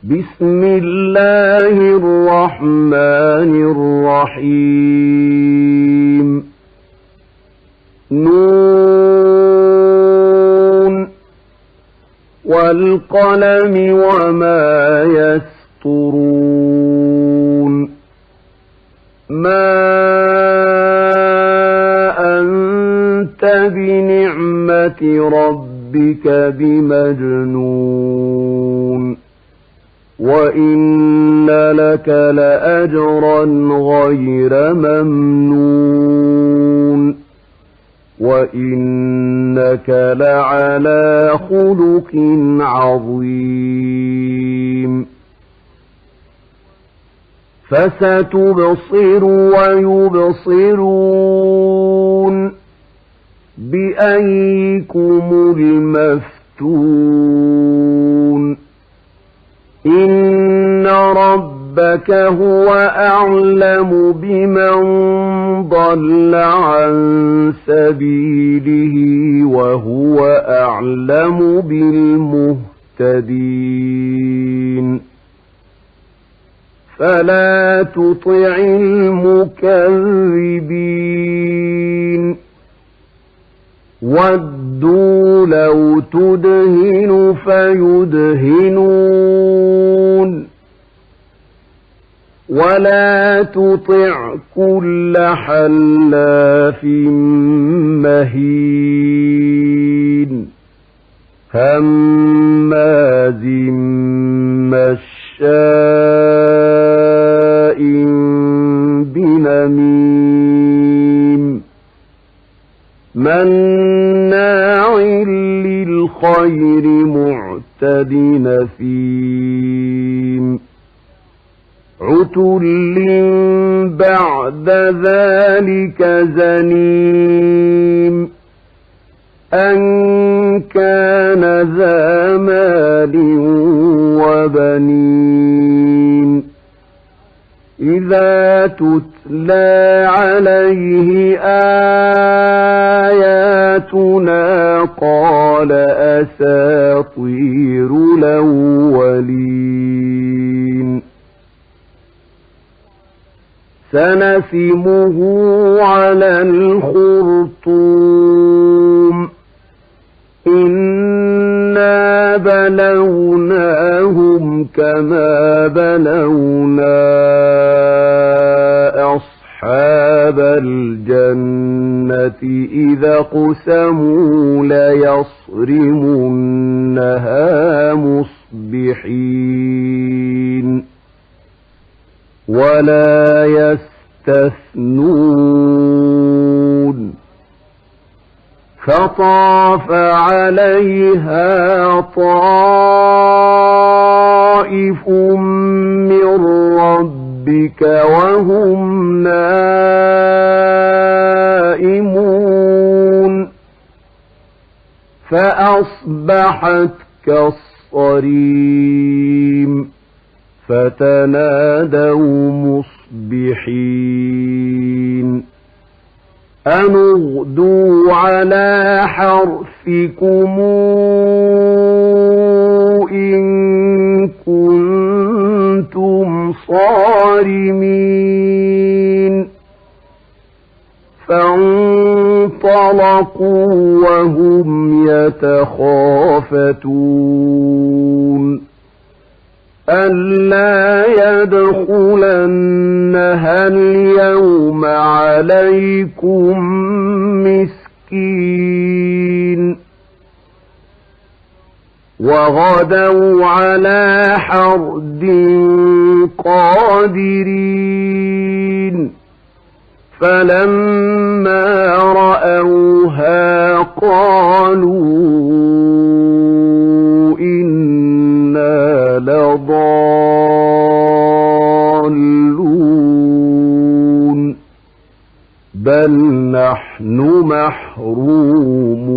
بسم الله الرحمن الرحيم نون والقلم وما يسطرون ما أنت بنعمة ربك بمجنون وإن لك لأجرا غير ممنون وإنك لعلى خلق عظيم فستبصر ويبصرون بأيكم المفتون إن ربك هو أعلم بمن ضل عن سبيله وهو أعلم بالمهتدين فلا تطع المكذبين ودوا لو تدهن فيدهنون ولا تطع كل حلاف مهين هماز مشاء بنميم مناع للخير معتد نثيم عتل بعد ذلك زنيم أن كان ذا مال وبنين إذا تتلى عليه آياتنا قال أساطير الأولين سنسمه على الخرطوم إنا بلوناهم كما بلونا أصحاب الجنة إذا اقسموا ليصرمنها مصبحين ولا يستثنون فطاف عليها طائف من ربك وهم نائمون فأصبحت كالصريم فتنادوا مصبحين أن اغدوا على حرثكم إن كنتم صارمين فانطلقوا وهم يتخافتون ألا يدخلنها اليوم عليكم مسكين وغدوا على حرد قادرين فلما رأوها قالوا إنا لضالون بل نحن محرومون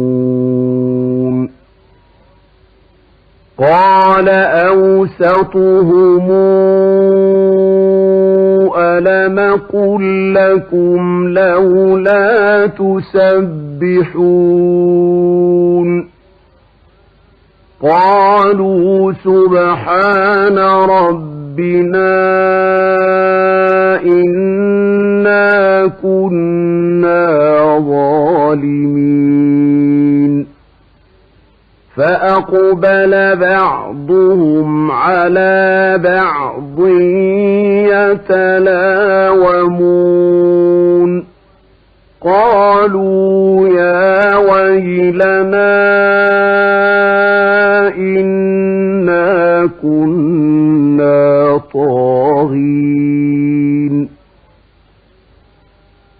قال أوسطهم ألم قل لكم لولا تسبحون قالوا سبحان ربنا إنا كنا ظالمين فأقبل بعضهم على بعض يتلاومون قالوا يا ويلنا إنا كنا طاغين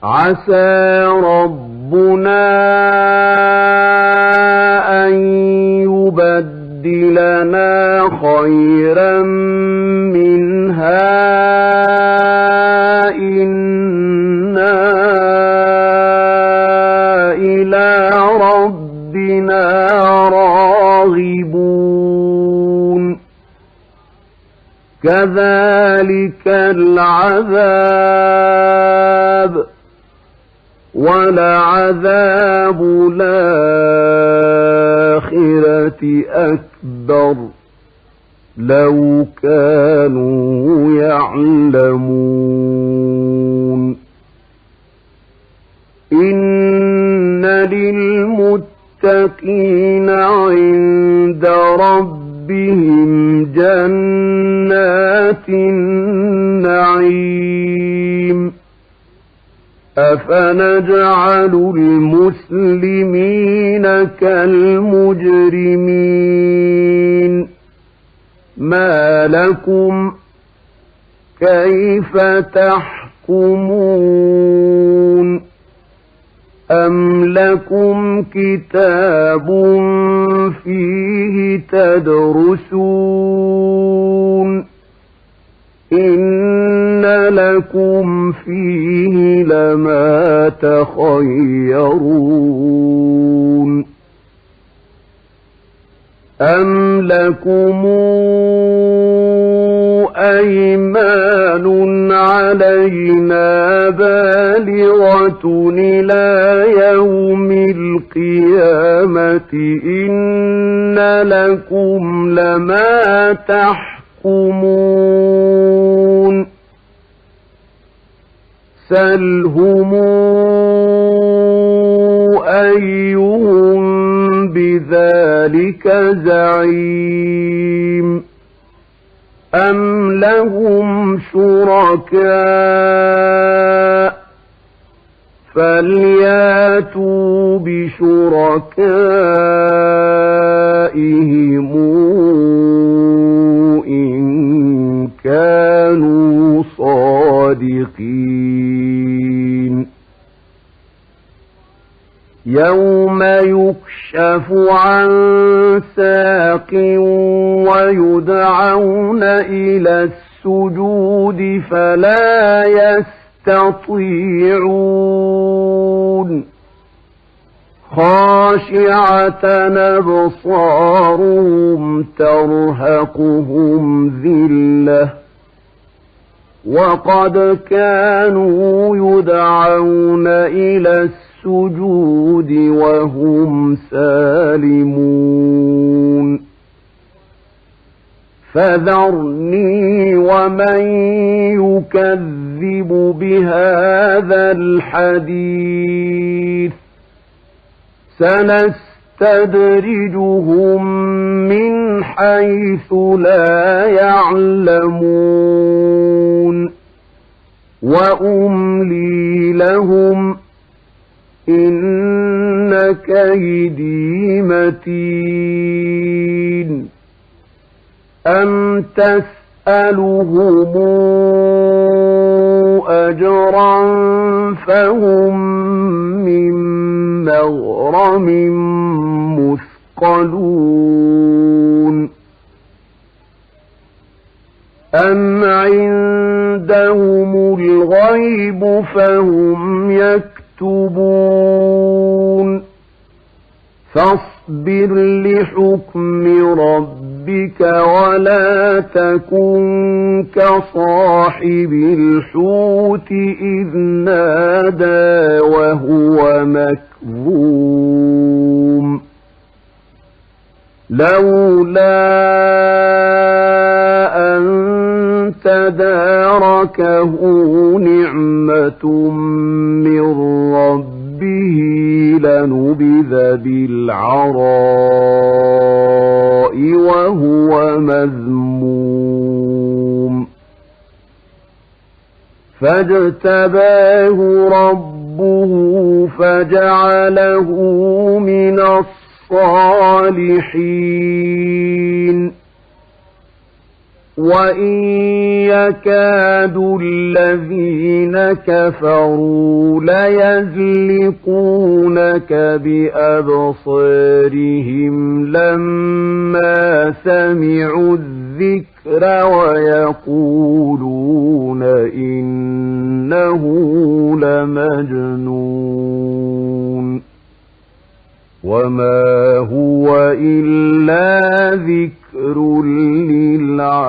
عسى ربنا أن يبدلنا خيرا منها إنا إلى ربنا راغبون كذلك العذاب ولعذاب الآخرة أكبر لو كانوا يعلمون إن للمتقين عند ربهم جنات النعيم أفنجعل المسلمين كالمجرمين ما لكم كيف تحكمون أم لكم كتاب فيه تدرسون إن لكم فيه لما تخيرون أم لكم أيمان علينا بالغة إلى يوم القيامة إن لكم لما تحكمون سلهم أيهم بذلك زعيم أم لهم شركاء فلياتوا بشركائهم إن كانوا صادقين يوم يكشف عن ساق ويدعون إلى السجود فلا يستطيعون خاشعة أبصارهم ترهقهم ذلة وقد كانوا يدعون إلى السجود وهم سالمون فذرني ومن يكذب بهذا الحديث سنستدرجهم من حيث لا يعلمون وأملي لهم إن كيدي متين أم تسألهم أجرا فهم من مغرم مثقلون أم عندهم الغيب فهم يكتبون فاصبر لحكم ربك ولا تكن كصاحب الحوت إذ نادى وهو مكظوم لولا أن تداركه نعمة من ربه لنبذ بالعراء وهو مذموم فاجتباه ربه فجعله من الصالحين وإن يكاد الذين كفروا ليزلقونك بأبصارهم لما سمعوا الذكر ويقولون إنه لمجنون وما هو إلا ذكر للعالمين.